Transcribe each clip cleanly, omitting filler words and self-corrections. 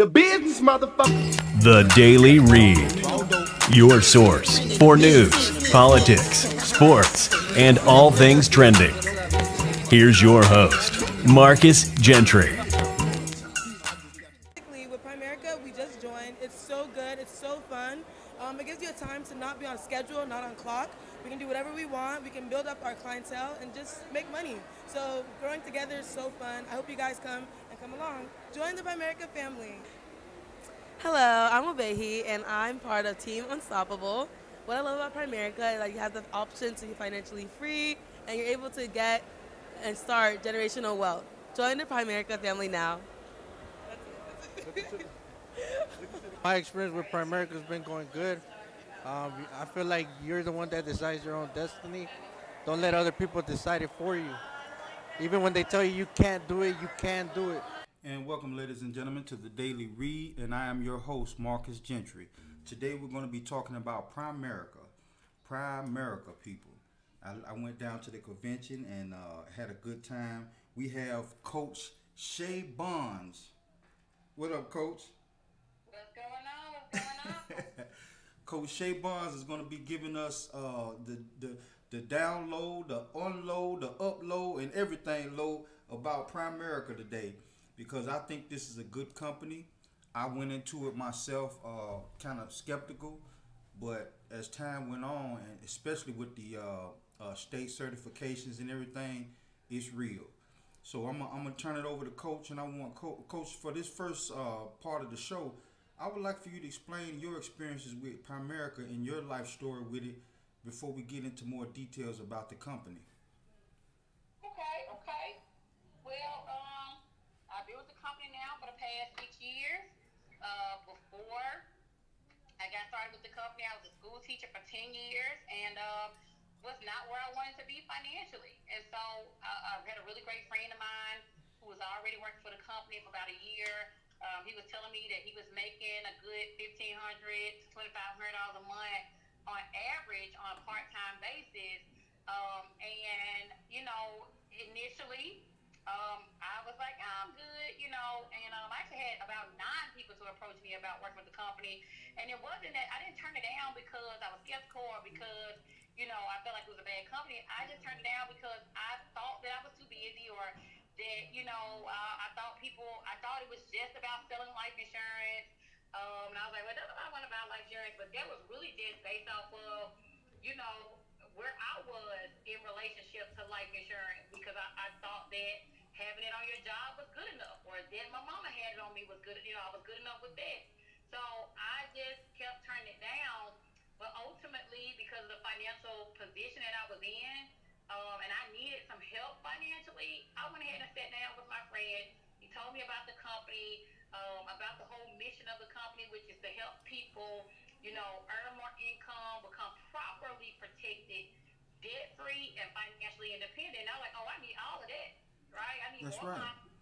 The business, motherfucker. The Daily Read. Your source for news, politics, sports, and all things trending. Here's your host, Marcus Gentry. With Primerica, we just joined. It's so good. It's so fun. It gives you a time to not be on schedule, not on clock. We can do whatever we want. We can build up our clientele and just make money. So growing together is so fun. I hope you guys come along. Join the Primerica family. Hello, I'm Obehi, and I'm part of Team Unstoppable. What I love about Primerica is that you have the option to be financially free, and you're able to get and start generational wealth. Join the Primerica family now. My experience with Primerica has been going good. I feel like you're the one that decides your own destiny. Don't let other people decide it for you. Even when they tell you can't do it, you can do it. And welcome, ladies and gentlemen, to the Daily Read, and I am your host, Marcus Gentry. Today we're going to be talking about Primerica. Primerica, people. I went down to the convention and had a good time. We have Coach Shay Bonds. What up, Coach? What's going on? Coach Shay Bonds is going to be giving us the download, the unload, the upload, and everything low about Primerica today, because I think this is a good company. I went into it myself kind of skeptical, but as time went on, and especially with the state certifications and everything, it's real. So I'm gonna turn it over to Coach, and I want Coach for this first part of the show. I would like for you to explain your experiences with Primerica and your life story with it before we get into more details about the company. Okay. Well, I've been with the company now for the past 6 years. Before I got started with the company, I was a school teacher for 10 years and was not where I wanted to be financially. And so I had a really great friend of mine who was already working for the company for about a year. He was telling me that he was making a good $1,500 to $2,500 a month on average on a part-time basis. And, initially, I was like, I'm good, and I actually had about 9 people to approach me about working with the company. And it wasn't that I didn't turn it down because I was skeptical or because, I felt like it was a bad company. I just turned it down because I thought that I was too busy, or that, I thought it was just about selling life insurance. And I was like, well, that's what I want about life insurance. But that was really just based off of, where I was in relationship to life insurance, because I thought that having it on your job was good enough, or that my mama had it on me was good. I was good enough with that. So I just kept turning it down. But ultimately, because of the financial position that I was in, and I needed some help financially, I went ahead and sat down with my friend. He told me about the company, about the whole mission of the company, which is to help people, earn more income, become properly protected, debt-free, and financially independent. And I was like, I need all of that, right? I need That's more right. money.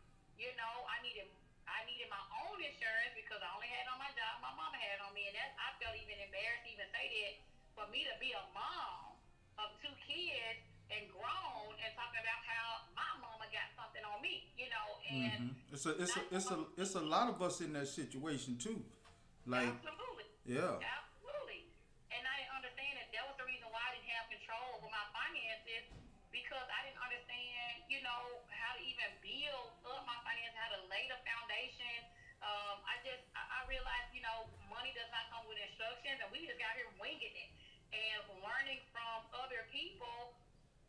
I needed my own insurance because I only had it on my job. My mama had it on me, and I felt even embarrassed to even say that. For me to be a mom of 2 kids and grown and talking about how my mama got something on me, and It's a lot of us in that situation too. Like, absolutely. yeah. Absolutely. And I didn't understand that was the reason why I didn't have control over my finances, because I didn't understand, how to even build up my finances, how to lay the foundation. I realized, money does not come with instructions, and we just got here winging it and learning from other people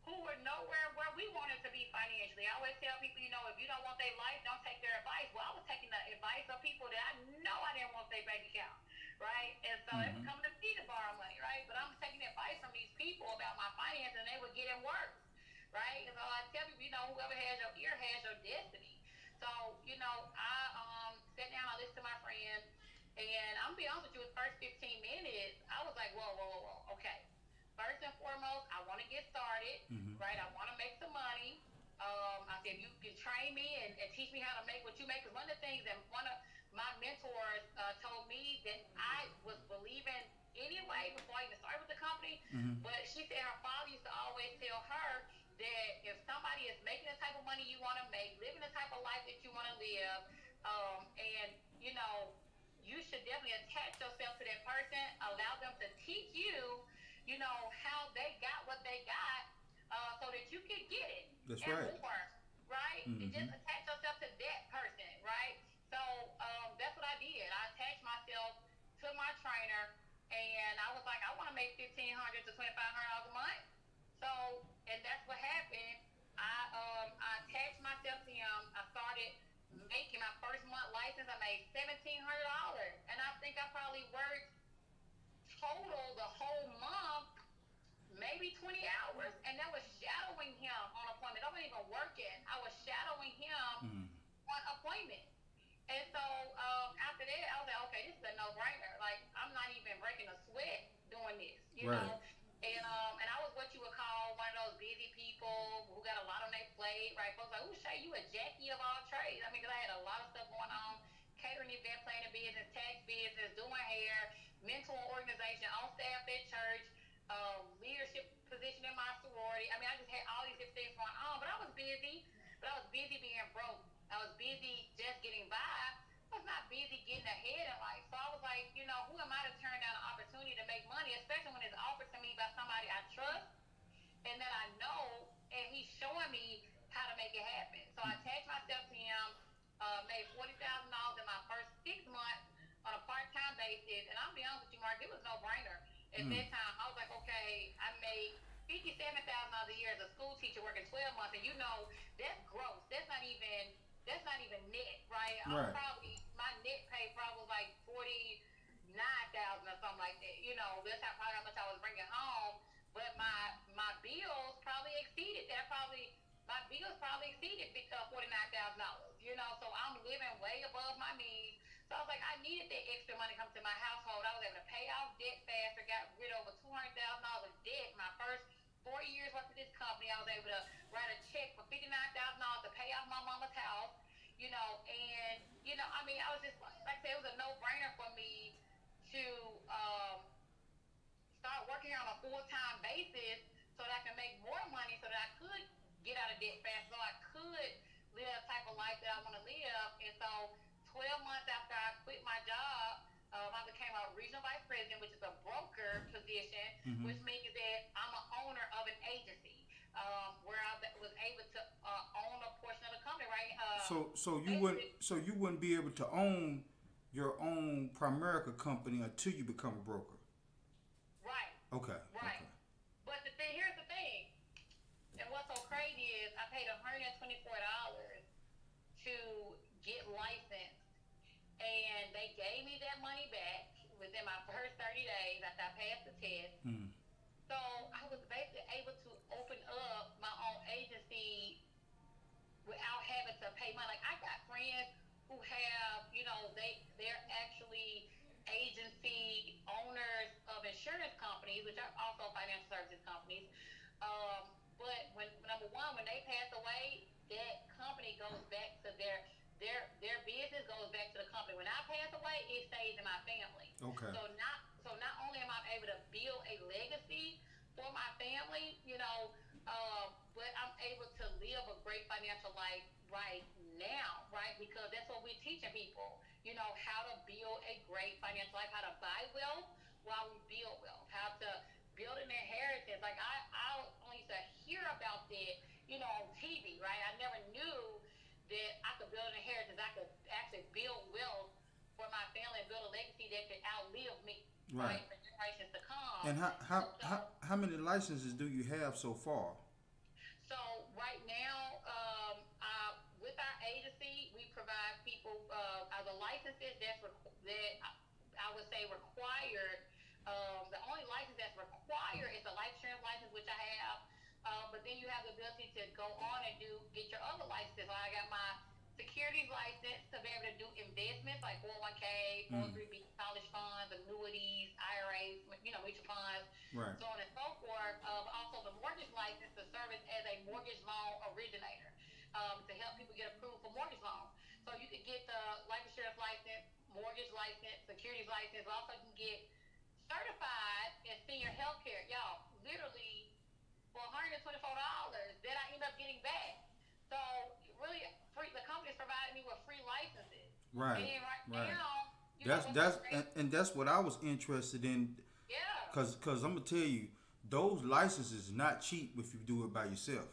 who were nowhere where we wanted to be financially. I always tell people, if you don't want their life, don't take their advice. Well, I was taking the advice of people that I know I didn't want their bank account, right? And so they were coming to me to borrow money, right? But I'm taking advice from these people about my finances, and they were getting worse, right? And so I tell people, whoever has your ear has your destiny. So, I sat down, I listened to my friend, and I'm going to be honest with you, the first 15 minutes, I was like, whoa, okay. First and foremost, I want to get started, right? I want to make some money. I said, if you can train me and teach me how to make what you make, because one of the things that one of my mentors told me that I was believing anyway before I even started with the company, but she said her father used to always tell her that if somebody is making the type of money you want to make, living the type of life that you want to live, and definitely attach yourself to that person, allow them to teach you, you know, how they got what they got, so that you can get it. That's and right. More, right? And just attach yourself to that person, right? So that's what I did. I attached myself to my trainer, and I was like, I want to make $1,500 to $2,500 a month. So, and that's what happened. I attached myself to him. I started making my first month license. I made $1,700, and I think I probably worked total the whole month maybe 20 hours, and that was shadowing him on appointment. I wasn't even working. I was shadowing him on appointment. And so after that, I was like, okay, this is a no-brainer. Like, I'm not even breaking a sweat doing this, you know? And I was what you would call one of those busy people who got a lot on their plate, right? Folks like, ooh, Shay, you a Jackie of all trades. I mean, because I had a lot of stuff going on, catering, event planning business, tax business, doing hair, mentoring organization, on staff at church, leadership position in my sorority. I mean, I just had all these different things going on, but I was busy. But I was busy being broke. I was busy just getting by. I was not busy getting ahead in life. So I was like, you know, who am I to turn down an opportunity to make money, especially when it's offered to me by somebody I trust and that I know, and he's showing me how to make it happen. So I attached myself to him, made $40,000 in my first 6 months on a part-time basis. And I'll be honest with you, Mark, it was no brainer. At that time, I was like, okay, I made $57,000 a year as a school teacher working 12 months, and you know that's gross. That's not even net, right? My net pay probably was like $49,000 or something like that. You know, that's probably how much I was bringing home. But my bills probably exceeded that. My bills probably exceeded $49,000. You know, so I'm living way above my means. So I was like, I needed that extra money come to my household. I was able to pay off debt faster, got rid of over $200,000 of debt. My first 4 years worth of this company, I was able to write a check for $59,000 to pay off my mama's house. You know, and, you know, I mean, I was just, like I said, it was a no-brainer for me to start working on a full-time basis so that I can make more money so that I could get out of debt fast, so I could live the type of life that I want to live. And so 12 months after I quit my job, I became a regional vice president, which is a broker position, which means that I'm an owner of an agency, where I was able to own a portion of the company, right? So you wouldn't be able to own your own Primerica company until you become a broker. Right. Okay. Right. Okay. But here's the thing, and what's so crazy is I paid $124 to get licensed. And they gave me that money back within my first 30 days after I passed the test. So I was basically able to open up my own agency without having to pay money. Like, I got friends who have, you know, they're actually agency owners of insurance companies, which are also financial services companies. But when number one, when they pass away, that company goes back to their business goes back to the company. When I pass away, it stays in my family. Okay. So not only am I able to build a legacy for my family, you know, but I'm able to live a great financial life right now, right? Because that's what we're teaching people, you know, how to build a great financial life, how to buy wealth while we build wealth, how to build an inheritance. Like, I only used to hear about that, you know, on TV, right? I never knew that I could build an inheritance. I could actually build wealth for my family and build a legacy that could outlive me, right, for generations to come. And how many licenses do you have so far? So right now, with our agency, we provide people the licenses that I would say required. The only license that's required is the life insurance license, which I have. But then you have the ability to go on and get your other licenses. Like, I got my securities license to be able to do investments like 401k, 403b, college funds, annuities, IRAs, you know, mutual funds, so on and so forth. Also the mortgage license to serve as a mortgage loan originator, to help people get approved for mortgage loans. So you can get the life insurance license, mortgage license, securities license. Also, you can get certified in senior health care. Y'all, literally, for $124 that I end up getting back. So really, the company's providing me with free licenses. Right. And then now, And that's what I was interested in. Yeah. Cause I'm gonna tell you, those licenses is not cheap if you do it by yourself.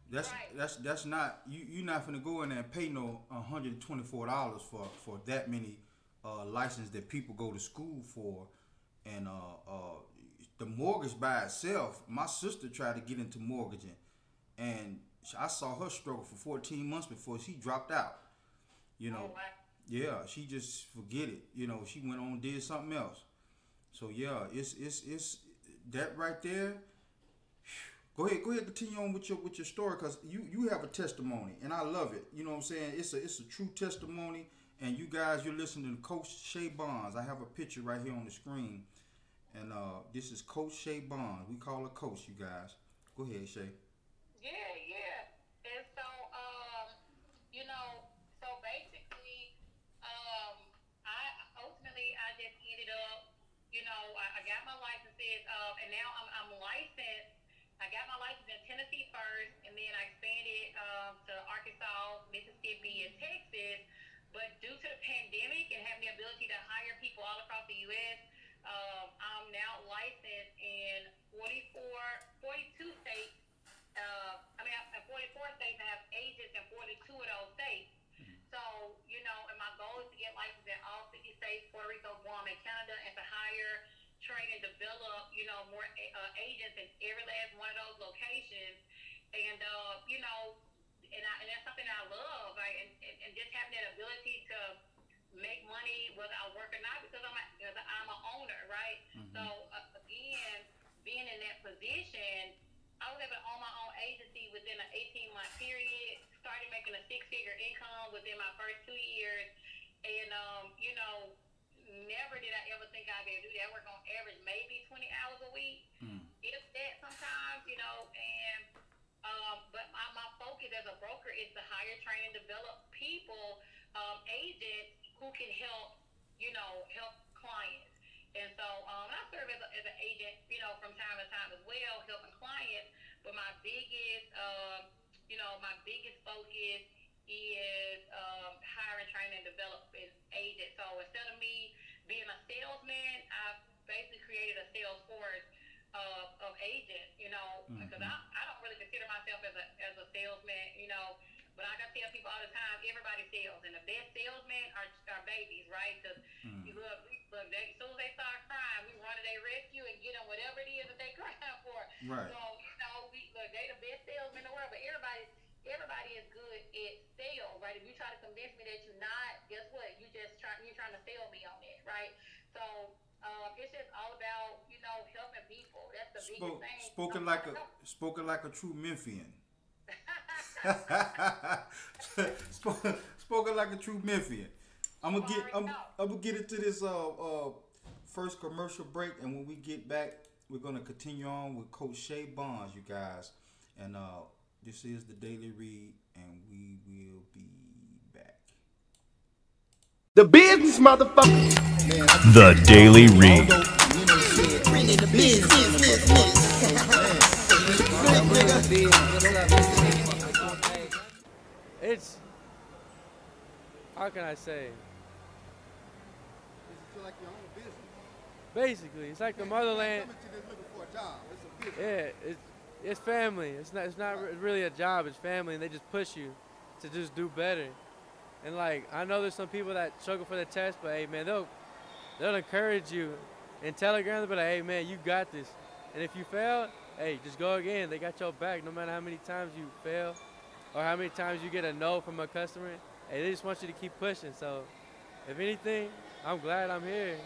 That's not you're not gonna go in there and pay no $124 for that many licenses that people go to school for, and the mortgage by itself. My sister tried to get into mortgaging, and I saw her struggle for 14 months before she dropped out. You know, yeah, she just forget it. You know, she went on and did something else. So yeah, it's that right there. Go ahead, continue on with your story, because you have a testimony, and I love it. You know what I'm saying? It's a true testimony, and you guys, you're listening to Coach Shay Bonds. I have a picture right here on the screen, and this is Coach Shay Bonds. We call her Coach, you guys. Go ahead, Shay. Yeah. And so, you know, so basically, I just ended up, you know, I got my licenses, and now I'm licensed. I got my license in Tennessee first, and then I expanded to Arkansas, Mississippi, and Texas. But due to the pandemic and having the ability to hire people all across the U.S., I'm now licensed in 42 states. In 44 states, I have agents in 42 of those states. So, you know, and my goal is to get licensed in all 50 states, Puerto Rico, Guam, and Canada, and to hire, train, and develop, you know, more agents in every last one of those locations. And, you know, and that's something I love, right? And just having that ability to make money whether I work or not, because I'm an owner, right? Mm-hmm. So, again, being in that position, I was able to own my own agency within an 18-month period, started making a six-figure income within my first 2 years, and, you know, never did I ever think I'd be able to do that. I work on average maybe 20 hours a week, if that sometimes, you know, and, but my focus as a broker is to hire, train, and develop people, agents who can help, you know, help clients. And so I serve as an agent, you know, from time to time as well, helping clients. But my biggest, my biggest focus is hiring, training, and developing agents. So instead of me being a salesman, I've basically created a sales force of agents, you know, because I don't really consider myself as a salesman, you know. But like I tell people all the time, everybody sells, and the best salesmen are babies, right? Because look, as soon as they start crying, we run to their rescue and get them whatever it is that they crying for. Right. So you know, they the best salesmen in the world, but everybody is good at sales, right? If you try to convince me that you're not, guess what? You're trying to sell me on it, right? So it's just all about, you know, helping people. That's the biggest thing. Spoken like a true Memphian. Spoken like a true Memphian. I'm gonna get into this first commercial break, and when we get back, we're gonna continue on with Coach Shay Bonds, you guys. And this is the Daily Read, and we will be back. The business, motherfucker. The Daily Read. It's, how can I say? It's like your own business. Basically, it's like the motherland. Coming to this looking for a job. It's a business. Yeah, it's family. It's not really a job. It's family, and they just push you to just do better. And like, I know there's some people that struggle for the test, but hey man, they'll encourage you in Telegram. They'll be like, hey man, you got this. And if you fail, hey, just go again. They got your back no matter how many times you fail or how many times you get a no from a customer. Hey, they just want you to keep pushing. So if anything, I'm glad I'm here.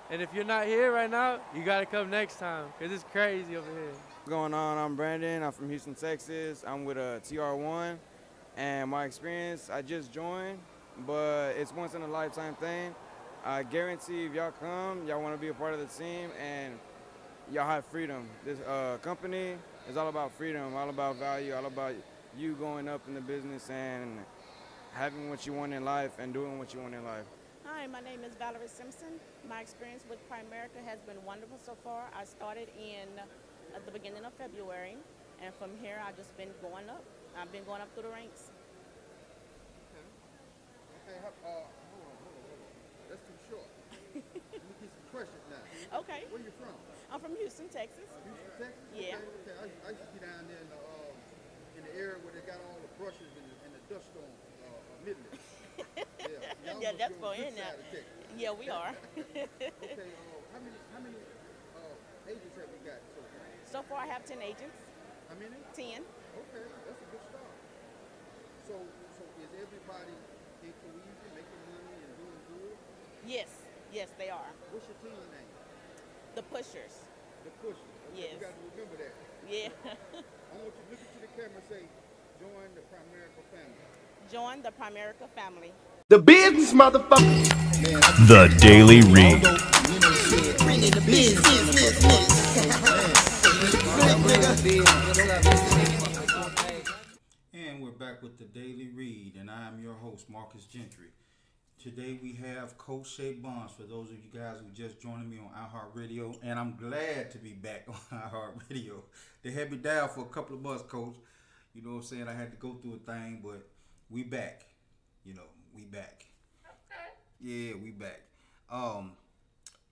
And if you're not here right now, you got to come next time, because it's crazy over here. What's going on? I'm Brandon. I'm from Houston, Texas. I'm with TR1. And my experience, I just joined, but it's once in a lifetime thing. I guarantee if y'all come, y'all want to be a part of the team, and y'all have freedom. This company is all about freedom, all about value, all about you going up in the business and having what you want in life and doing what you want in life. Hi, my name is Valerie Simpson. My experience with Primerica has been wonderful so far. I started at the beginning of February, and from here I've just been going up. I've been going up through the ranks. Okay, hold on. right. Where you from? I'm from Houston, Texas. Houston, Texas? Yeah. Okay. I used to be down there in the area where they got all the brushes and the dust storm, Midland. Yeah, Yeah, that's going going in there. Yeah, we are. Okay, how many agents have you got so far? So far, I have 10 agents. How many? 10. Okay, that's a good start. So is everybody in cohesion, making money and doing good? Yes, they are. What's your team name? The Pushers. The Pushers. Okay, Yes. you got to remember that. Yeah. I want you to look into the camera and say, join the Primerica family. Join the Primerica family. The business, motherfucker. The Daily Read. And we're back with the Daily Read, and I am your host, Marcus Gentry. Today we have Coach Shay Bonds, for those of you guys who just joined me on iHeartRadio, and I'm glad to be back on iHeartRadio. They had me down for a couple of months, Coach. You know what I'm saying? I had to go through a thing, but we back. We back. Yeah, we back. I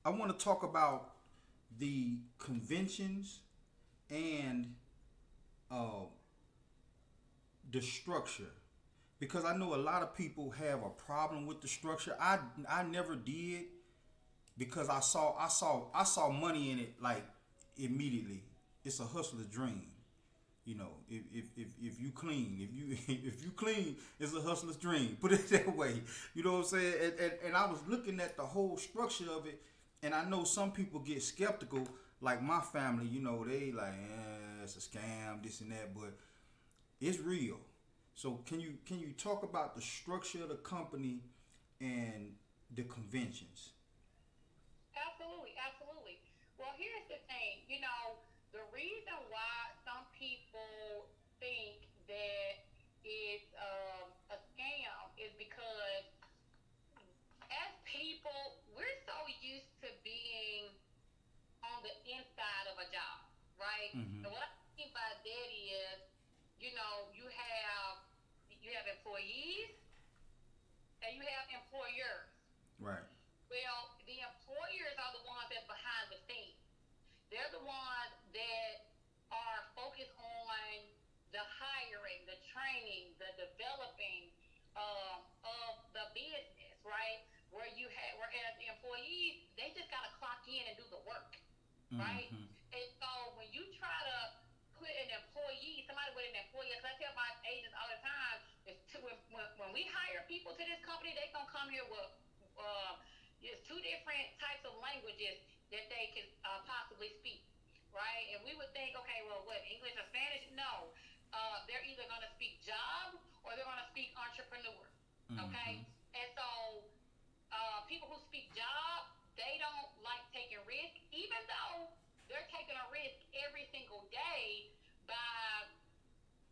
want to talk about the conventions and the structure, because I know a lot of people have a problem with the structure. I never did, because I saw money in it like immediately. It's a hustler's dream. If you clean, if you clean, it's a hustler's dream. Put it that way. You know what I'm saying? And I was looking at the whole structure of it, and I know some people get skeptical. Like my family, they like, it's a scam, this and that, but it's real. So can you talk about the structure of the company and the conventions? Absolutely. Well, here's the thing. The reason why some people think that it's a scam is because as people, we're so used to being on the inside of a job, right? Mm-hmm. And what I mean by that is, you have employees and you have employers. Right. Well, the employers are the ones that's behind the scenes. They're the ones that are focused on the hiring, the training, the developing of the business, right? Whereas the employees, they just gotta clock in and do the work, right? Mm-hmm. And so when you try to put an employee, somebody with an employee, because I tell my agents all the time, when we hire people to this company, they gonna come here with there's two different types of languages that they can possibly speak, right? And we would think, okay, well, what, English or Spanish? No. They're either going to speak job or they're going to speak entrepreneur, okay? Mm-hmm. And so people who speak job, they don't like taking risk, even though they're taking a risk every single day by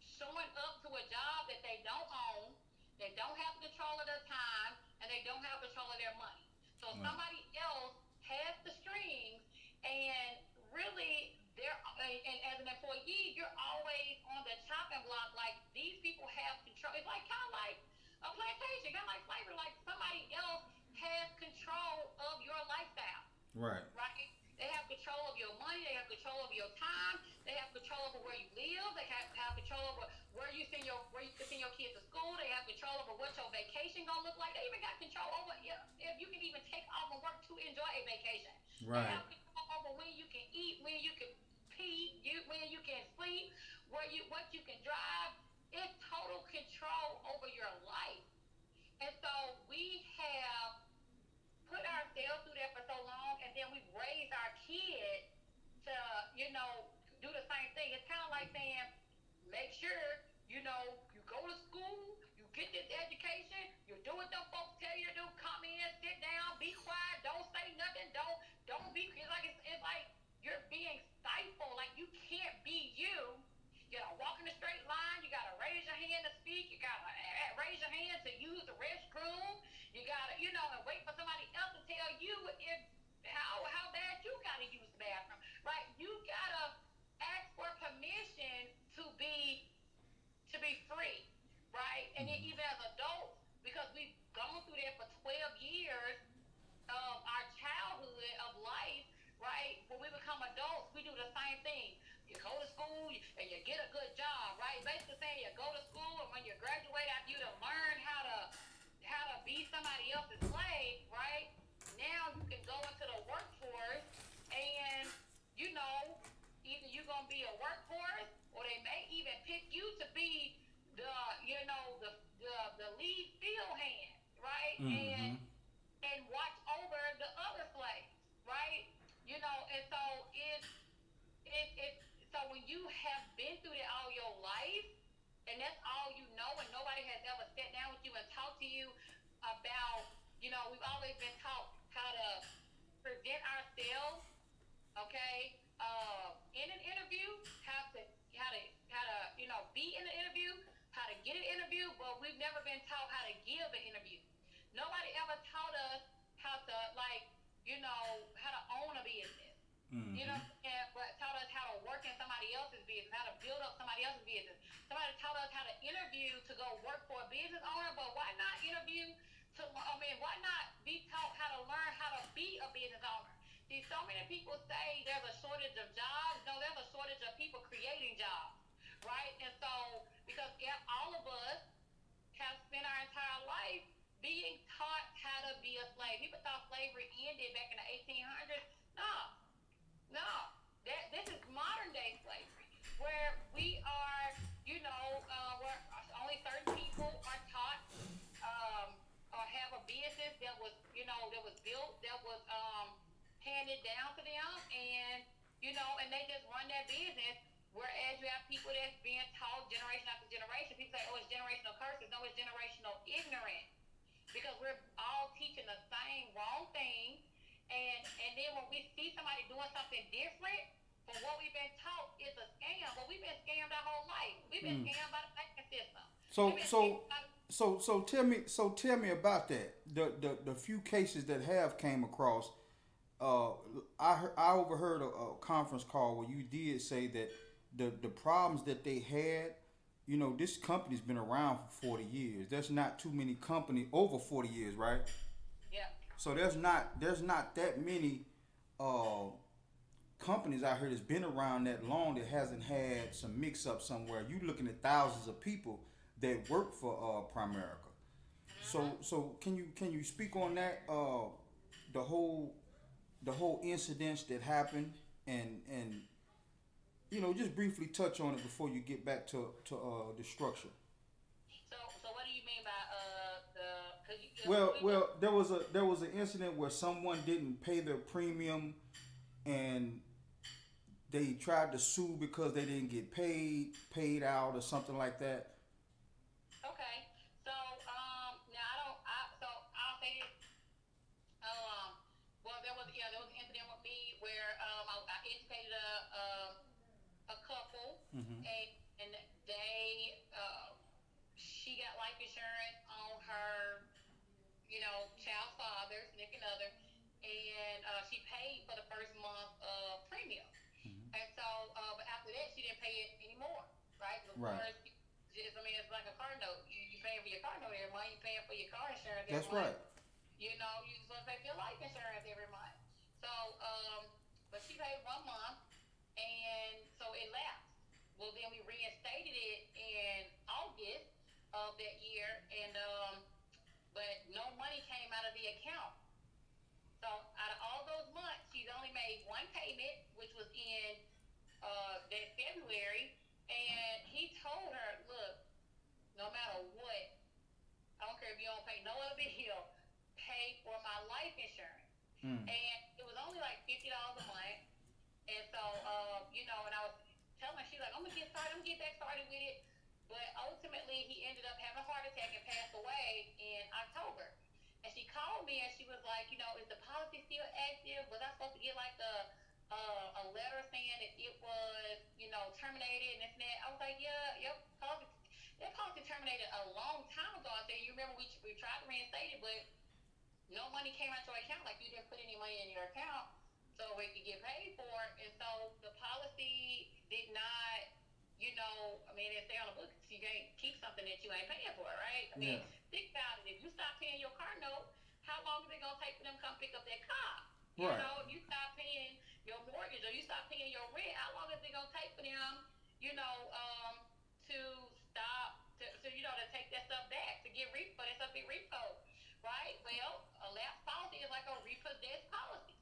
showing up to a job that they don't own, they don't have control of their time, and they don't have control of their money. So somebody else has the strings, and really, and as an employee, you're always on the chopping block. Like, these people have control. It's like kind of like a plantation, kind of like slavery. Like, somebody else has control of your lifestyle. Right. Right? They have control of your money. They have control of your time. They have control over where you live. They have control over where you send your kids to school. They have control over what your vacation gonna look like. They even got control over if you can even take off from work to enjoy a vacation. Right. They have control over when you can eat, when you can pee, when you can sleep, what you can drive. It's total control over your life. And so we have put ourselves through that for so long, and then we've raised our kids to, do the same thing. It's kind of like saying, make sure, you go to school, you get this education, you do what them folks tell you to do, come in, sit down, be quiet, don't say nothing, don't be, it's like you're being stifled, like you can't be you. You gotta walk in a straight line, you gotta raise your hand to speak, you gotta raise your hand to use the restroom, you gotta, and wait for somebody else to tell you how bad you gotta use the bathroom, right? You gotta ask for permission to be free same thing. You go to school and you get a good job, right? Basically saying you go to school and when you graduate after you done learn how to be somebody else's slave, right? Now you can go into the workforce and, you know, either you're going to be a workhorse or they may even pick you to be the, you know, the lead field hand, right? Mm-hmm. And watch over the other slaves, right? You know, and so so when you have been through it all your life, and that's all you know, and nobody has ever sat down with you and talked to you about, you know, we've always been taught how to present ourselves, okay, in an interview, how to you know, be in an interview, how to get an interview, but we've never been taught how to give an interview. Nobody ever taught us how to, like, you know, how to own a business. Mm-hmm. You know, but taught us how to work in somebody else's business, how to build up somebody else's business. Somebody taught us how to interview to go work for a business owner, but why not interview why not be taught how to learn how to be a business owner? See, so many people say there's a shortage of jobs. No, there's a shortage of people creating jobs, right? And so, because all of us have spent our entire life being taught how to be a slave. People thought slavery ended back in the 1800s. No. This is modern day slavery, where we are, you know, where only certain people are taught or have a business that was, you know, that was built, that was handed down to them, and, you know, and they just run that business. Whereas you have people that's being taught generation after generation. People say, oh, it's generational curses. No, it's generational ignorance. Because we're all teaching the same wrong thing. And then when we see somebody doing something different from what we've been taught is a scam. But we've been scammed our whole life. We've been scammed by the banking system. So tell me about that. The few cases that have came across, I overheard a conference call where you did say that the problems that they had, you know, this company's been around for 40 years. There's not too many companies over 40 years, right? Yeah. So there's not that many companies out here that's been around that long that hasn't had some mix up somewhere. You looking at thousands of people that work for Primerica. So can you speak on that, the whole incidents that happened, and you know, just briefly touch on it before you get back to the structure. So what do you mean by Well, there was an incident where someone didn't pay their premium, and they tried to sue because they didn't get paid out or something like that. Okay. So now I'll say this. Well, there was an incident with me where I educated a couple, and they she got life insurance on her, you know, child's father, significant other, and she paid for the first month of premium. And so, but after that, she didn't pay it anymore, right? Right. It's like a car note. You paying for your car note every month. You paying for your car insurance every That's month. right. You know, you supposed to pay for your life insurance every month. So, but she paid 1 month, and so it lapsed. Well, then we reinstated it in August of that year, and but no money came out of the account. So out of all those months, she's only made one payment, which was in that February, and he told her, look, no matter what, I don't care if you don't pay no other bill, pay for my life insurance. And it was only like $50 a month. And so, you know, and I was telling her, she's like, I'm gonna get back started with it. But ultimately, he ended up having a heart attack and passed away in October. And she called me and she was like, you know, is the policy still active? Was I supposed to get like a letter saying that it was, you know, terminated and this and that? I was like, yeah, yep, that policy terminated a long time ago. I said, you remember we tried to reinstate it, but no money came out your account. Like, you didn't put any money in your account so we could get paid for it. And so the policy did not, you know, I mean, it stay on the books. You can't keep something that you ain't paying for, right? I mean, think about it. If you stop paying your car note, how long is it going to take for them to come pick up that car? You Right. know, if you stop paying your mortgage or you stop paying your rent, how long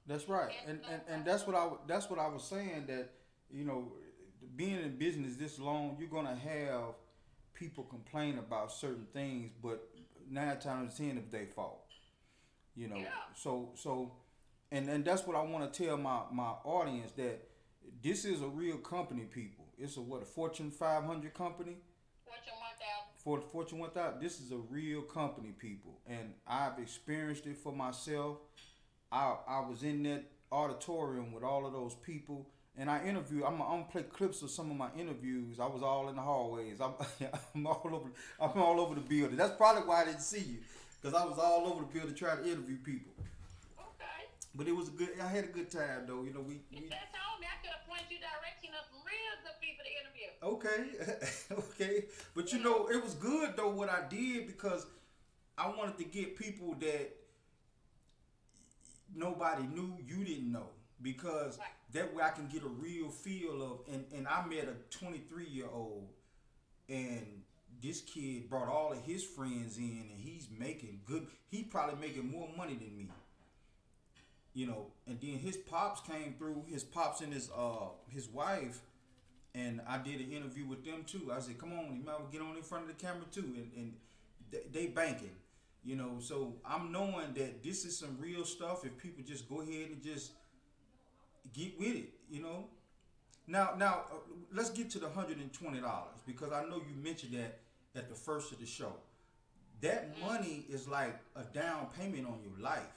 That's right, and that's what I was saying, that you know, being in business this long, you're gonna have people complain about certain things, but 9 times 10 it's their fault. You know, so and that's what I want to tell my audience, that this is a real company, people. It's a Fortune 500 company. Fortune 1000. For the Fortune 1000, this is a real company, people, and I've experienced it for myself. I was in that auditorium with all of those people, and I interviewed. I'm gonna play clips of some of my interviews. I was all in the hallways. I'm all over. I'm all over the building. That's probably why I didn't see you, because I was all over the building trying to interview people. Okay. But it was a good. I had a good time though. You know, we That's all me. I could have pointed you direction of some real good people to interview. Okay, okay. But you know, it was good though what I did, because I wanted to get people that nobody knew you didn't know, because that way I can get a real feel of, and I met a 23-year-old, and this kid brought all of his friends in, and he's making good. He's probably making more money than me. You know, and then his pops came through. His pops and his wife, and I did an interview with them too. I said, "Come on, you might well get on in front of the camera too," and they banking. You know, so I'm knowing that this is some real stuff if people just go ahead and just get with it, you know. Now, let's get to the $120, because I know you mentioned that at the first of the show. That money is like a down payment on your life.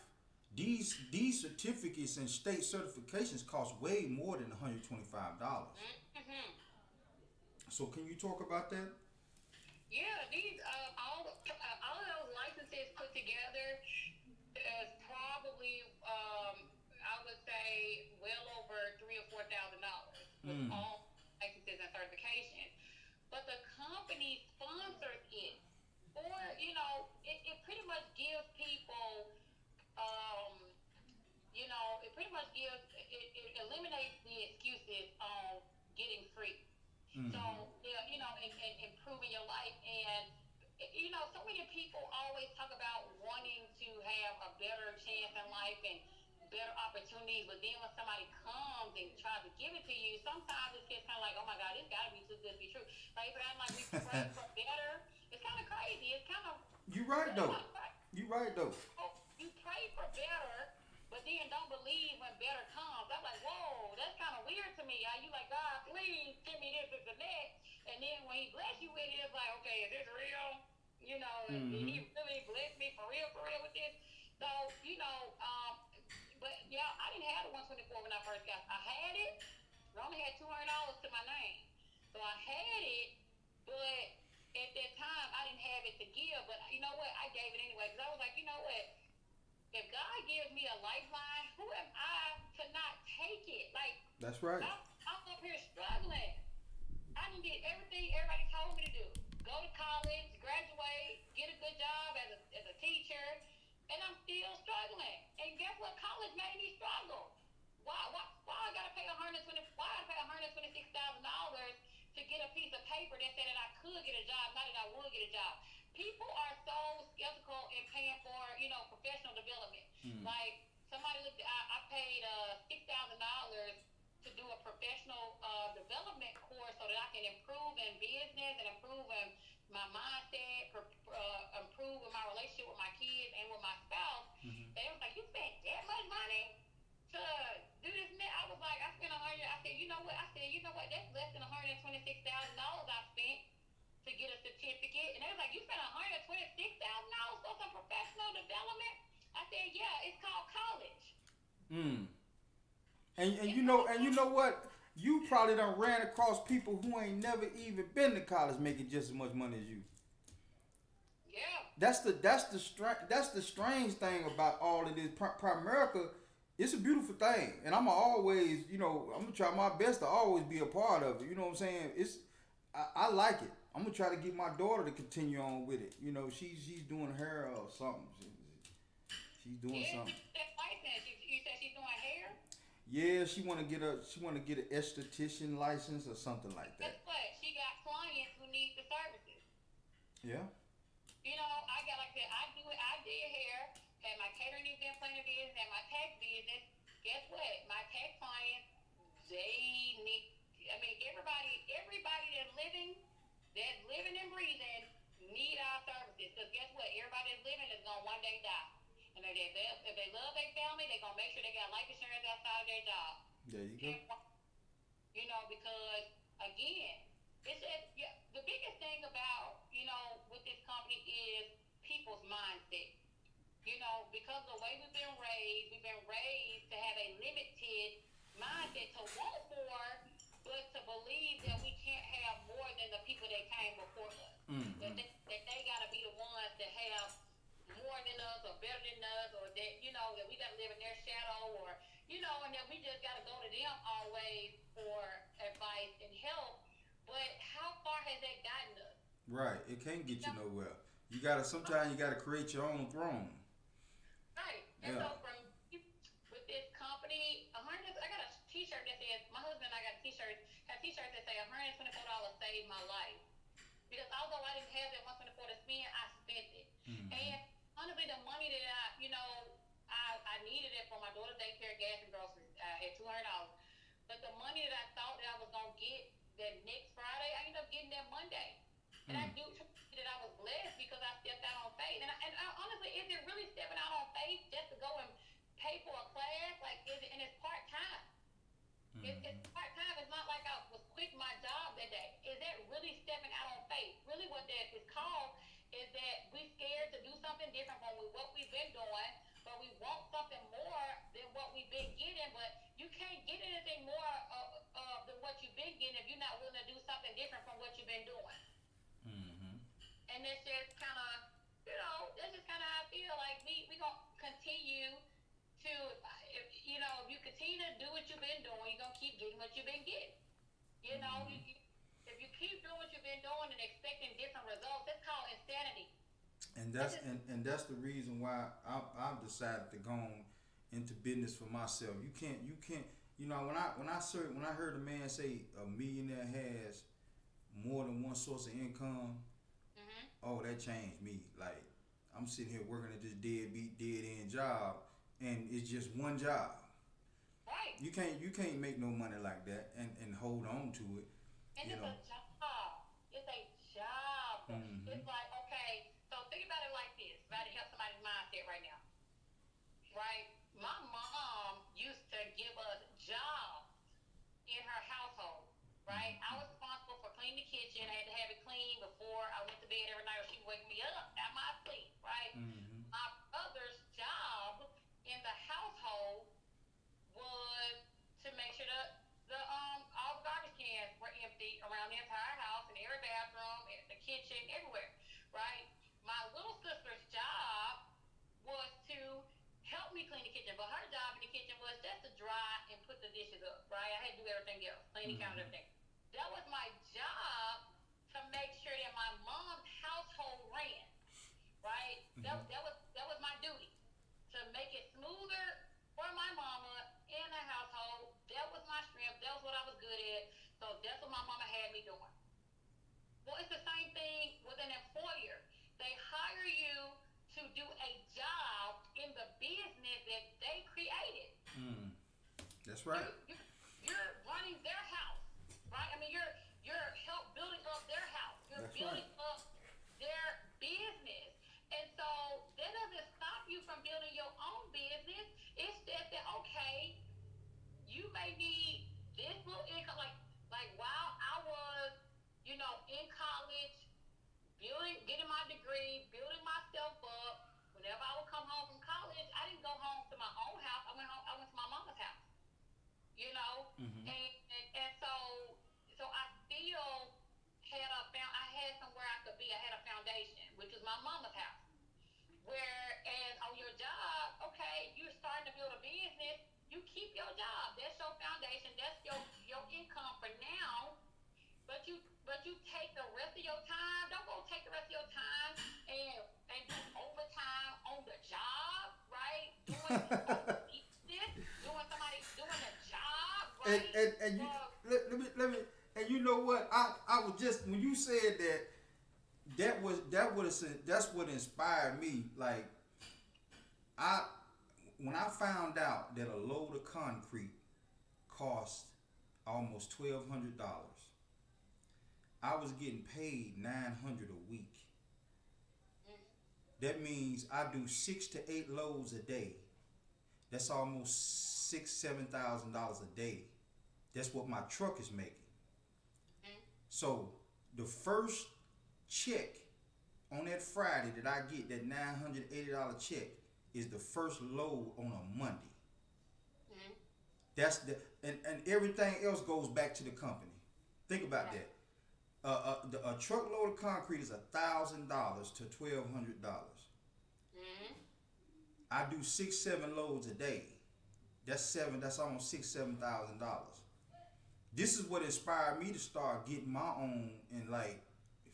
These certificates and state certifications cost way more than $125. So can you talk about that? Yeah, these all of those licenses put together is probably I would say well over $3,000 or $4,000 with all licenses and certifications. But the company sponsors it, or it pretty much gives people it pretty much gives it eliminates the excuses on getting free. So, and improving your life. And, so many people always talk about wanting to have a better chance in life and better opportunities. But then when somebody comes and tries to give it to you, sometimes it's just kind of like, oh my God, this got to be too good to be true. Right? So I'm like, we pray for better. It's kind of crazy. It's kind of. You're right, though. You're right, though. You pray for better, but then don't believe when better comes. I'm like, whoa, that's kind of weird to me. You like, God, please give me this and that. And then when he bless you with it, it's like, okay, is this real? And he really blessed me for real with this. So, but yeah, I didn't have the 124 when I first got it. I had it, but I only had $200 to my name. So I had it, but at that time, I didn't have it to give. But you know what? I gave it anyway, because I was like, you know what? If God gives me a lifeline, who am I to not take it? Like, that's right. I'm up here struggling. I didn't get everything everybody told me to do. Go to college, graduate, get a good job as a teacher, and I'm still struggling. And guess what? College made me struggle. Why I gotta pay $126,000 to get a piece of paper that said that I could get a job, not that I would get a job? People are so skeptical in paying for, professional development. Like, somebody I paid $6,000 to do a professional development course so that I can improve in business and improve in my mindset, improve in my relationship with my kids and with my spouse. They was like, you spent that much money to do this and that? I was like, I spent $100. I said, you know what? That's less than $126,000 I spent to get a certificate. And they was like, you spent $126,000 for some professional development? I said, yeah, it's called college. And you know what? You probably done ran across people who ain't never even been to college making just as much money as you. Yeah. That's the strange thing about all of this. Primerica, it's a beautiful thing, and I'm always, I'm gonna try my best to always be a part of it. You know what I'm saying? I like it. I'm gonna try to get my daughter to continue on with it. She's doing hair or something. She's doing something. You said she's doing hair? Yeah, she wanna get an esthetician license or something like that. Guess what? She got clients who need the services. Yeah. I got, like I said, I did hair, had my catering event planning business, and my tax business. guess what? My tax clients, they need. I mean, everybody that's living and breathing, need our services. Because guess what? Everybody that's living is gonna one day die. And if they love their family, they're gonna make sure they got life insurance outside of their job. There you go. You know, because again, it's just, yeah, the biggest thing about, you know, with this company is people's mindset. You know, because of the way we've been raised to have a limited mindset to want more, but to believe that we can't have more than the people that came before us. Mm-hmm. That they gotta be the ones that have more than us or better than us, or that, you know, that we gotta live in their shadow, or, you know, and that we just gotta go to them always for advice and help. But how far has that gotten us? Right. It can't get you nowhere. Sometimes you gotta create your own throne. Right. And so with this company, I got a t-shirt that says, my husband and I got t-shirts that say $124 saved my life. Because although I didn't have that $124 to spend, I spent it. Mm-hmm. And honestly, the money that I needed it for my daughter's daycare, gas, and groceries at $200. But the money that I thought that I was going to get that next Friday, I ended up getting that Monday. And I do that I was blessed because I stepped out on faith. And honestly, is it really stepping out on faith just to go and pay for a class? Like, and it's part-time. Mm-hmm. It's part-time. It's not like I was quitting my job that day. Is that really stepping out on faith? Really what that is called is that we're scared to do something different from what we've been doing, but we want something more than what we've been getting. But you can't get anything more than what you've been getting if you're not willing to do something different from what you've been doing. Mm-hmm. And that's just kind of, you know, that's just kind of how I feel. Like, we going to continue to, if you continue to do what you've been doing, you're going to keep getting what you've been getting. You know, if you keep doing what you've been doing and expecting different results, that's called insanity. And that's the reason why I've decided to go into business for myself. You can't, you know, when I heard a man say a millionaire has more than one source of income, oh, that changed me. Like, I'm sitting here working at this dead end job, and it's just one job. Right. You can't make no money like that and hold on to it. And it's a job. It's a job. Mm-hmm. It's like, okay, so think about it like this. About to help somebody's mindset right now. Right? My mom used to give us jobs in her household. Right? I was responsible for cleaning the kitchen. I had to have it clean before I went to bed every night, or she would wake me up out my sleep. Right? Mm-hmm. My brother's job in the household was to make sure all the garbage cans were empty around the entire house, in every bathroom, in the kitchen, everywhere. Right? My little sister's job was to help me clean the kitchen, but her job in the kitchen was just to dry and put the dishes up. Right? I had to do everything else, clean the counter, everything. That was my job, to make sure that my mom's household ran. Right? Mm-hmm. That was my duty, to make it smoother for my mama in the household. That was my strength. That was what I was good at. So that's what my mama had me doing. Well, it's the same thing with an employer. They hire you to do a job in the business that they created. That's right. You're running their house, right? I mean, you're help building up their house. You're building up their business. And so that doesn't stop you from building your own business. It's just that, okay, you may need this little income. Like while I was, you know, in college, getting my degree, building myself up, whenever I would come home from college, I didn't go home to my own house. I went to my mama's house. You know? Mm-hmm. And so I still I had somewhere I could be. I had a foundation, which was my mama's house. Whereas on your job, okay, you're starting to build a business, you keep your job. That's your foundation. That's your income for now. But you take the rest of your time. Don't go take the rest of your time and do overtime on the job, right? Doing a job, right? And you, let me. And you know what? I was just, when you said that's what inspired me. Like, when I found out that a load of concrete cost almost $1,200, I was getting paid $900 a week. That means I do 6 to 8 loads a day. That's almost $6,000-7,000 a day. That's what my truck is making. So the first check on that Friday that I get, that $980 check, is the first load on a Monday. That's the and everything else goes back to the company. Think about that. A truckload of concrete is $1,000 to $1,200. I do 6-7 loads a day. That's almost $6,000-7,000. This is what inspired me to start getting my own and like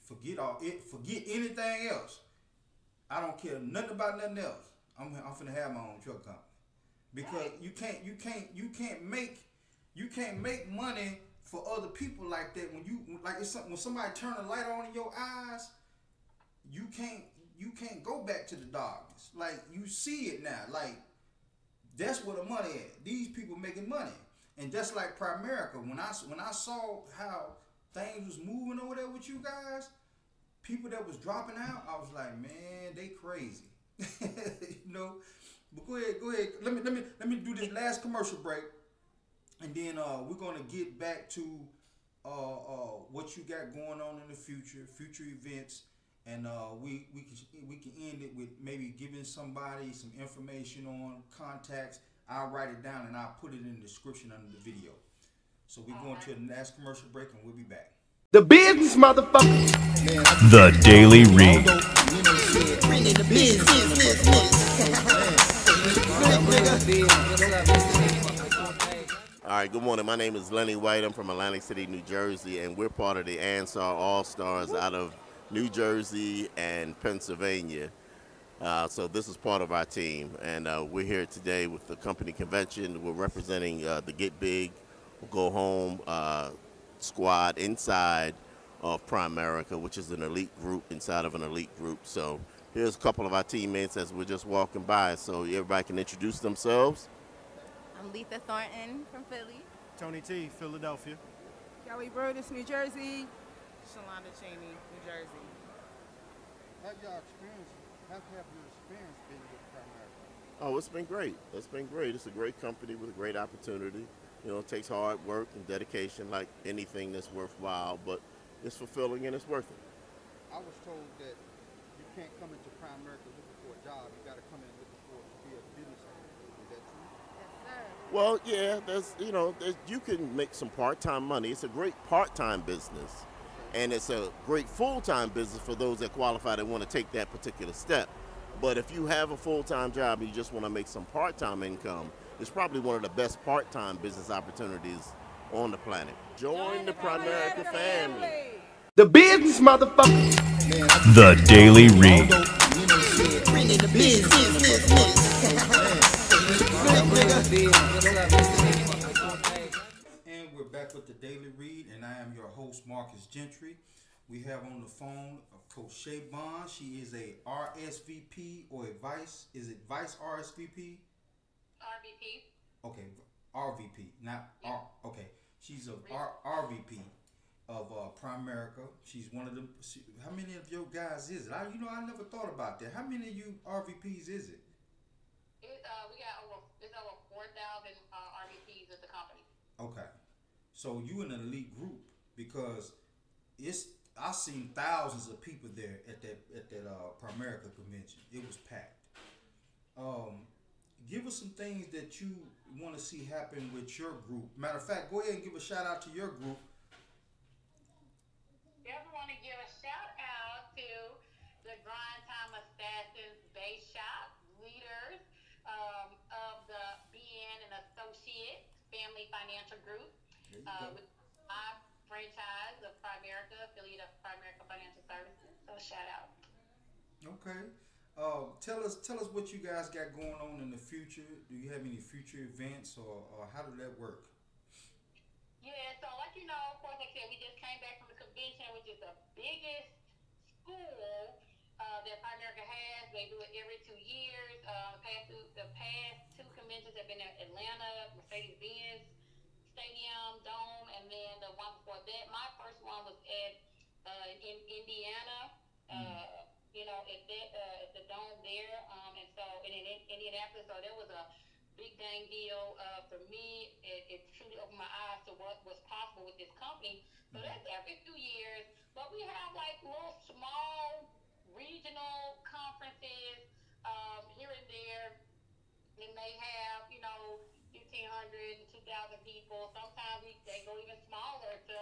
forget anything else. I don't care nothing about nothing else. I'm finna have my own truck company because you can't make money for other people like that. When somebody turn a light on in your eyes, you can't go back to the darkness. Like, you see it now. Like, that's where the money at. These people making money. And just like Primerica, when I saw how things was moving over there with you guys, people that was dropping out, I was like, man, they crazy. You know. But go ahead. Let me do this last commercial break, and then we're gonna get back to what you got going on in the future events, and we can end it with maybe giving somebody some information on contacts. I'll write it down and I'll put it in the description under the video. So we're going to the last commercial break and we'll be back. The business, motherfucker. The Daily Read. All right, good morning. My name is Lenny White. I'm from Atlantic City, New Jersey, and we're part of the Ansar All-Stars out of New Jersey and Pennsylvania. So this is part of our team, and we're here today with the company convention. We're representing the Get Big, Go Home squad inside of Primerica, which is an elite group inside of an elite group. So here's a couple of our teammates as we're just walking by, so everybody can introduce themselves. I'm Letha Thornton from Philly. Tony T, Philadelphia. Kelly Brodus, New Jersey. Shalonda Cheney, New Jersey. Have your experience been with Primerica? Oh, it's been great. It's been great. It's a great company with a great opportunity. You know, it takes hard work and dedication like anything that's worthwhile, but it's fulfilling and it's worth it. I was told that you can't come into Primerica looking for a job. You got to come in looking for to be a business owner. Is that true? Well, yeah, you can make some part-time money. It's a great part-time business, and it's a great full-time business for those that qualify that want to take that particular step. But if you have a full-time job and you just want to make some part-time income, it's probably one of the best part-time business opportunities on the planet. Join the Primerica family. The business, motherfucker. The Daily Read. And we're back with the Daily Read, and I am your host, Marcus Gentry. We have on the phone Coach Shay Bonds. She is a RSVP or a vice. Is it vice RSVP? RVP. Okay, RVP, not R. Okay, she's a RVP of Primerica. She's one of the. How many of your guys is it? I never thought about that. How many of you RVPs is it? It's over 4,000 RVPs at the company. Okay, so you in an elite group because I've seen thousands of people there at that Primerica convention. It was packed. Give us some things that you want to see happen with your group. Matter of fact, go ahead and give a shout out to your group. Definitely want to give a shout out to the Grind Time Assassins Base Shop leaders of the BN and Associates Family Financial Group. With my franchise of Primerica, affiliate of Primerica Financial Services. So shout out. Okay. Tell us what you guys got going on in the future. Do you have any future events or how did that work? Yeah, so like you know, of course, like I said, we just came back from the convention, which is the biggest school that Primerica has. They do it every 2 years. The past 2 conventions have been in Atlanta, Mercedes-Benz Stadium, Dome, and then the one before that, my first one was in Indiana. At the Dome there, and so in Indianapolis. So there was a big dang deal for me. It truly opened my eyes to what was possible with this company. So that's every few years, but we have like little small regional conferences here and there. They may have, 1,500, 2,000 people. Sometimes they go even smaller to,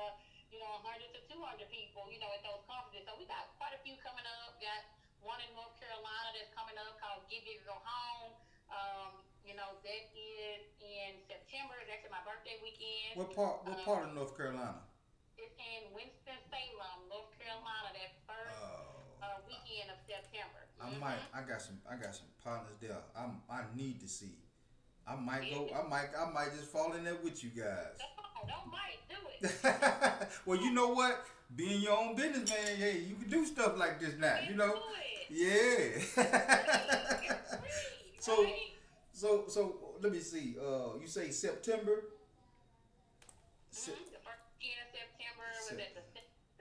100 to 200 people, at those conferences. So we got quite a few coming up. Got one in North Carolina that's coming up called Give Big or Go Home. That is in September. It's actually my birthday weekend. What part of North Carolina? It's in Winston-Salem, North Carolina. That first weekend of September. I got some partners there. I need to see. I might just fall in there with you guys. Don't might do it. Well, you know what? Being your own business, man, yeah, you can do stuff like this now. Yeah. So let me see. You say September? The first weekend of September was it the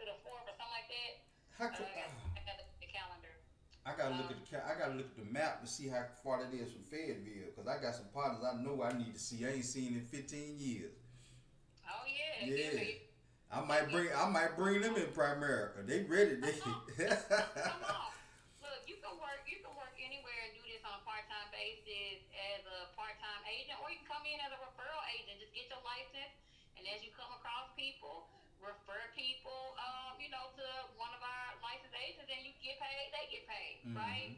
4th or something like that? I got the calendar. I gotta look at the map to see how far that is from Fayetteville, because I got some partners I know I need to see. I ain't seen in 15 years. Oh yeah. Yeah. I might bring them in Primerica. They ready. Come on. Look, you can work anywhere and do this on a part-time basis as a part-time agent, or you can come in as a referral agent. Just get your license, and as you come across people, refer people, to one of our licensed agents, and you get paid, they get paid, right?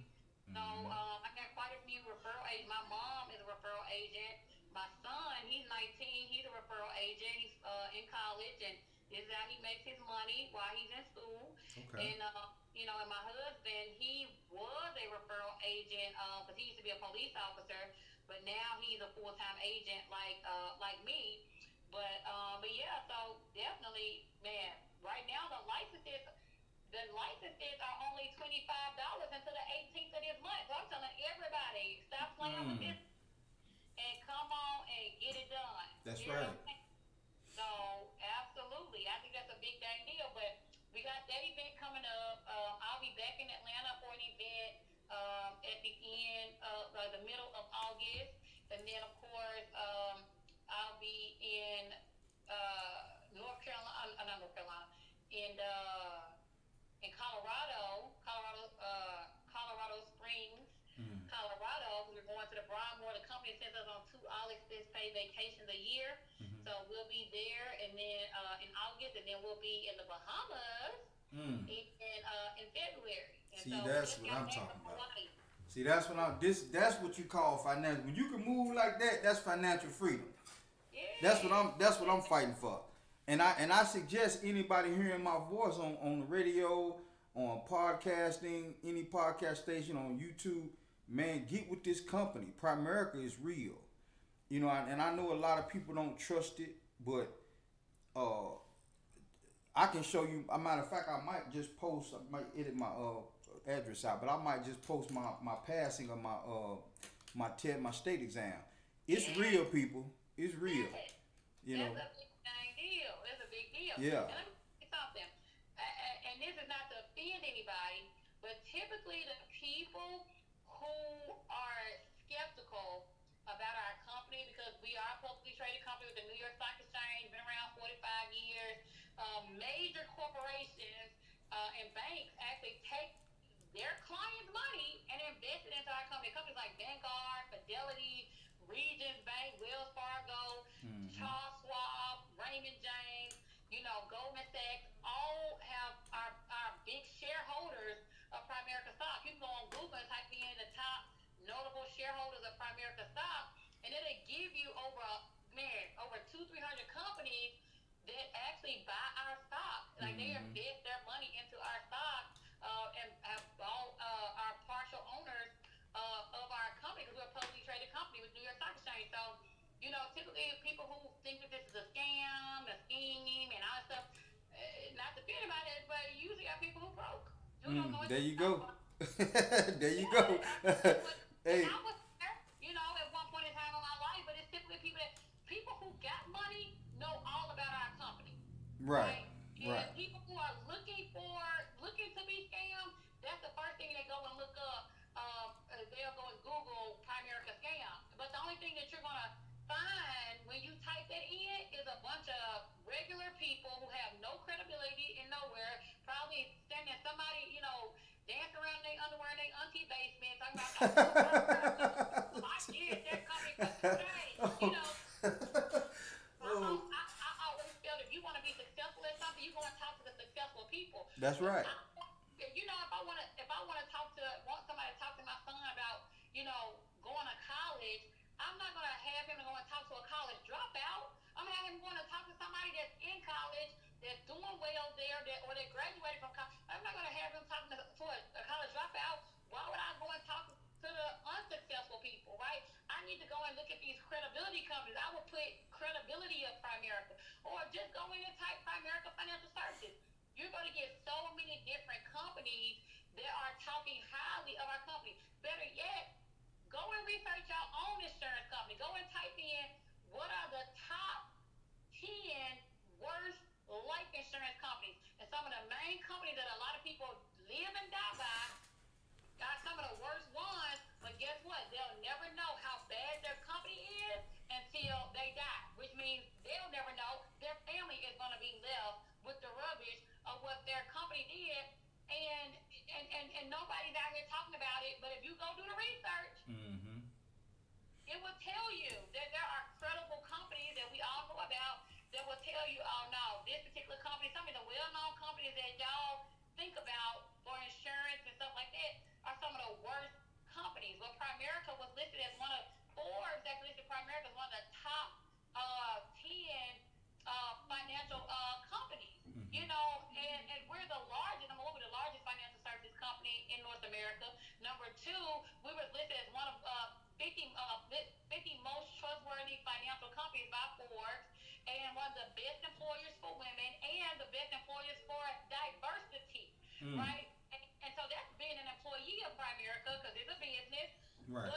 So I got quite a few referral agents. My mom is a referral agent. My son, he's 19. He's a referral agent. He's in college, and this is how he makes his money while he's in school. Okay. And and my husband, he was a referral agent because he used to be a police officer, but now he's a full-time agent like me. But yeah, so definitely, man. Right now, the licenses are only $25 until the 18th of this month. So I'm telling everybody, stop playing with this and come on and get it done. That's right. So absolutely, I think that's a big dang deal. But we got that event coming up. I'll be back in Atlanta for an event at the end of the middle of August, and then of course I'll be in North Carolina, in Colorado Springs, Colorado. We're going to the Broadmoor. The company sends us on 2 all-expense paid vacations a year, so we'll be there, and then in August, and then we'll be in the Bahamas in February. And See, that's what I'm talking about. See, that's what you call financial. When you can move like that, that's financial freedom. Yeah. That's what I'm fighting for. And I suggest anybody hearing my voice on the radio, on podcasting, any podcast station, on YouTube, man, get with this company. Primerica is real. And I know a lot of people don't trust it, but I can show you. As a matter of fact, I might just post. I might edit my address out, but I might just post my passing of my state exam. It's real, people. It's real. It's a big deal. Yeah. And let me say something. And this is not to offend anybody, but typically the people who are skeptical about our company, because we are a publicly traded company with the New York Stock Exchange, been around 45 years. Major corporations and banks actually take their clients' money and invest it into our company. Companies like Vanguard, Fidelity, Regions Bank, Wells Fargo, Charles Schwab, Raymond James, Goldman Sachs, all have our big shareholders of Primerica stock. You can go on Google and type in the top notable shareholders of Primerica stock, and it'll give you over 200-300 companies that actually buy our stock. Like they invest their money into our stock and have all our partial owners of our company, because we're a publicly traded company with New York Stock Exchange. So, typically people who think that this is a scam, a scheme, and all that stuff, not to fear about it, but you usually got people who broke. There you go. There you go. Hey. I was there, at one point in time in my know all about our company. Right. And Right. people who are looking to be scammed, that's the first thing they go and look up. They'll go and Google Primerica scam. But the only thing that you're gonna find when you type that in is a bunch of regular people who have no credibility in nowhere, probably standing somebody, dancing around in their underwear in their auntie basement, talking about I did that company for today, I always felt if you want to be successful at something, you go and talk to the successful people. That's right. If I want somebody to talk to my son about, going to college, I'm not gonna have him to go and talk to a college dropout. I'm gonna have him going to talk to somebody that's in college, that's doing well there, or that graduated from college. I'm not gonna have him talking to a college dropout. Why would I go and talk to the unsuccessful people, right? I need to go and look at these credibility companies. I would put credibility of Primerica, or just go in and type Primerica Financial Services. You're going to get so many different companies that are talking highly of our company. Better yet, go and research your own insurance company. Go and type in what are the top 10 worst life insurance companies. And some of the main companies that a lot of people live and die by got some of the worst ones, but guess what? They'll never know how bad their company is until they die, which means they'll never know. Their family is going to be left with the rubbish of what their company did, and nobody's out here talking about it. But if you go do the research, it will tell you that there are credible companies that we all know about that will tell you, oh no, this particular company, some of the well-known companies that y'all think about for insurance and stuff like that are some of the worst companies. Well, Primerica was listed as one of Forbes that listed Primerica as one of the top 10 financial companies. And we're the largest. Number one, we're the largest financial services company in North America. Number two, we were listed as one of 50 most trustworthy financial companies by Forbes, and one of the best employers for women, and the best employers for diversity, right? And so that's being an employee of Primerica, because it's a business. Right.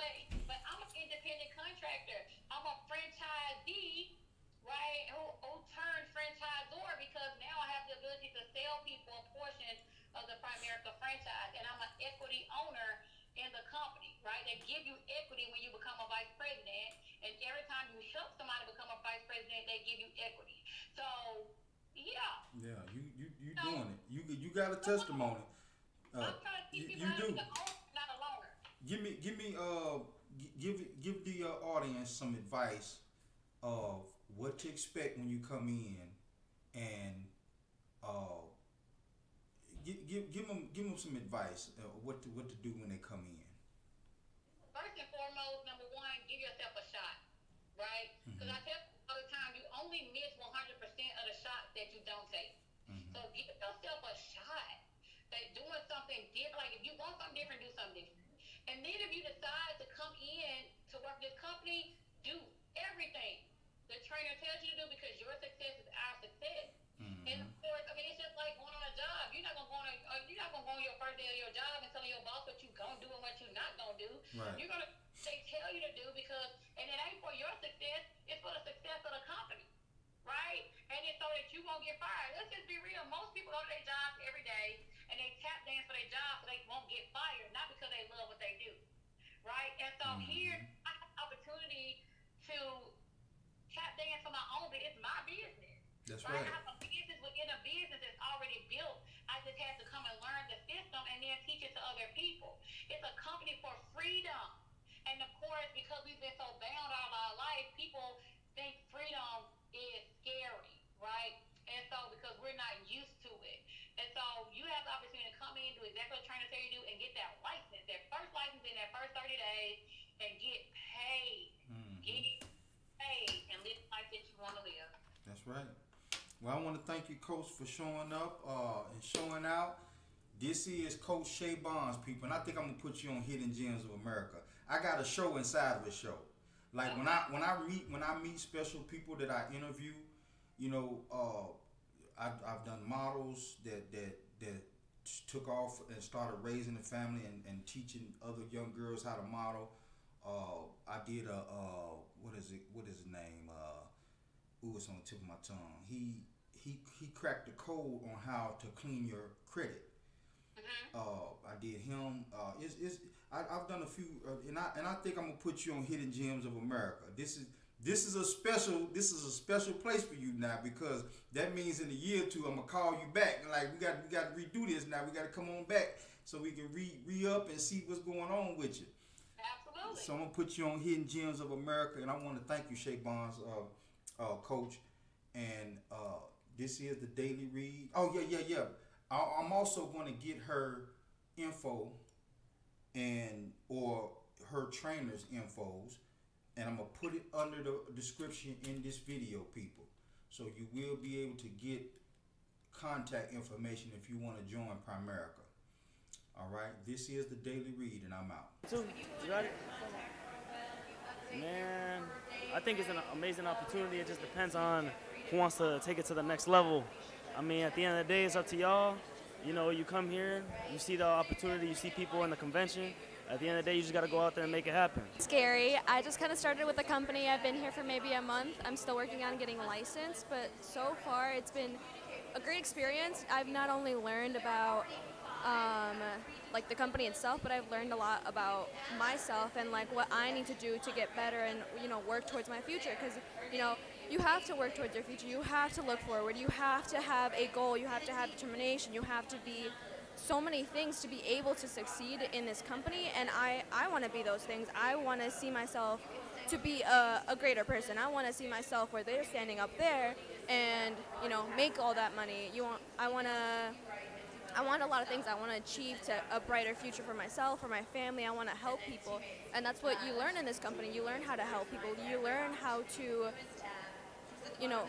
But I'm an independent contractor. I'm a franchisee, right, who turned franchisor, because now I have the ability to sell people a portion of the Primerica franchise, and I'm an equity owner in the company, right? They give you equity when you become a vice president, and every time you help somebody become a vice president, they give you equity. So, yeah. Yeah, you doing it. You got a testimony. I'm trying to teach people how to be the owner, not a loner. Give the audience some advice of what to expect when you come in, and give them some advice what to do when they come in. First and foremost, number one, give yourself a shot, right? Because I tell people all the time, you only miss 100% of the shots that you don't take. So give yourself a shot. That doing something different, like if you want something different, do something different. And then if you decide to come in to work this company, do everything the trainer tells you to do, because your success is our success. And of course, I mean, it's just like going on a job. You're not gonna go on your first day of your job and telling your boss what you gonna do and what you're not gonna do. Right. You're gonna they tell you to do, because, and it ain't for your success, it's for the success of the company, right? And it's so that you won't get fired. Let's just be real. Most people go to their jobs every day and they tap dance for their job so they won't get fired, not because they love what they do, right? And so here, I have the opportunity to tap dance for my own business. It's my business. That's right. I have a business within a business that's already built. I just had to come and learn the system and then teach it to other people. It's a company for freedom. And of course, because we've been so bound all our life, people think freedom is scary, right? And so, because we're not used to it. And so, you have the opportunity to come in, do exactly what the trainer tell you to do, and get that license, that first license in that first 30 days, and get paid. Get paid, and live the life that you want to live. That's right. Well, I want to thank you, Coach, for showing up and showing out. This is Coach Shay Bonds, people, and I think I'm gonna put you on Hidden Gems of America. I got a show inside of a show. Like when I meet special people that I interview, I've done models that took off and started raising a family and teaching other young girls how to model. I did what is his name? ooh, it's on the tip of my tongue. He cracked the code on how to clean your credit. I did him. I've done a few, and I think I'm gonna put you on Hidden Gems of America. This is a special place for you now, because that means in a year or two I'm gonna call you back and like we got to redo this now. We got to come on back so we can re up and see what's going on with you. Absolutely. So I'm gonna put you on Hidden Gems of America, and I want to thank you, Shay Bonds, Coach. And this is the Daily Read. Oh yeah. I'm also going to get her info or her trainer's infos, and I'm going to put it under the description in this video, people. So you will be able to get contact information if you want to join Primerica. All right, this is the Daily Read, and I'm out. You got it? Man, I think it's an amazing opportunity. It just depends on who wants to take it to the next level. I mean, at the end of the day, it's up to y'all. You know, you come here, you see the opportunity, you see people in the convention. At the end of the day, you just got to go out there and make it happen. Scary. I just kind of started with the company. I've been here for maybe a month. I'm still working on getting licensed, but so far it's been a great experience. I've not only learned about like the company itself, but I've learned a lot about myself and like what I need to do to get better and, you know, work towards my future, because, you know, you have to work towards your future. You have to look forward. You have to have a goal. You have to have determination. You have to be so many things to be able to succeed in this company, and I want to be those things. I want to see myself to be a greater person. I want to see myself where they're standing up there and, you know, make all that money. I want a lot of things I want to achieve, to a brighter future for myself, for my family. I want to help people, and that's what you learn in this company. You learn how to help people. You learn how to, you know,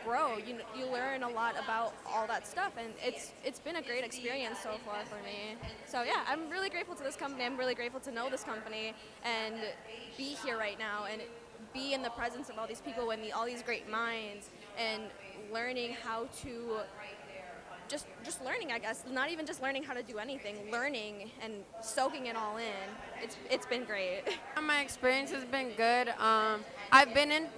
grow. You learn a lot about all that stuff, and it's been a great experience so far for me. So yeah, I'm really grateful to this company. I'm really grateful to know this company and be here right now and be in the presence of all these people and all these great minds, and learning how to just learning, I guess. Not even just learning how to do anything, learning and soaking it all in. It's been great. My experience has been good. I've been in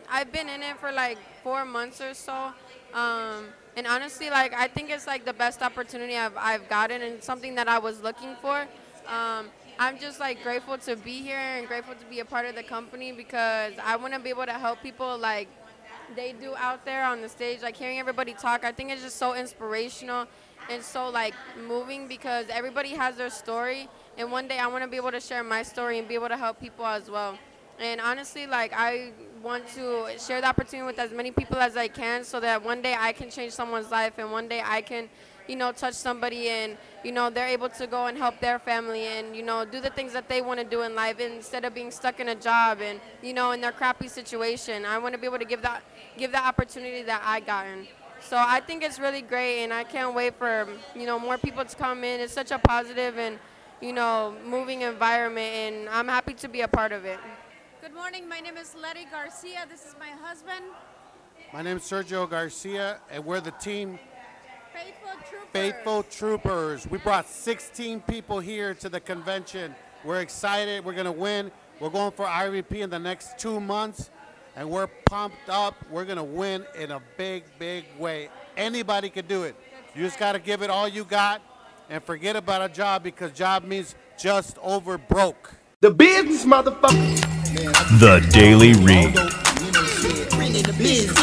it for like 4 months or so, and honestly, like, I think it's like the best opportunity I've gotten, and something that I was looking for. I'm just like grateful to be here and grateful to be a part of the company, because I want to be able to help people like they do out there on the stage. Like, hearing everybody talk, I think it's just so inspirational and so like moving, because everybody has their story, and one day I want to be able to share my story and be able to help people as well. And honestly, like, I want to share the opportunity with as many people as I can, so that one day I can change someone's life, and one day I can, you know, touch somebody, and, you know, they're able to go and help their family and, you know, do the things that they want to do in life instead of being stuck in a job and, you know, in their crappy situation. I want to be able to give that opportunity that I gotten. So I think it's really great, and I can't wait for, you know, more people to come in. It's such a positive and, you know, moving environment, and I'm happy to be a part of it. Good morning. My name is Letty Garcia. This is my husband. My name is Sergio Garcia, and we're the team Faithful Troopers. Faithful Troopers. We brought 16 people here to the convention. We're excited. We're going to win. We're going for IVP in the next 2 months, and we're pumped up. We're going to win in a big, big way. Anybody can do it. You just got to give it all you got and forget about a job, because job means just over broke. The business, motherfucker. The Daily Read. Bring in the business.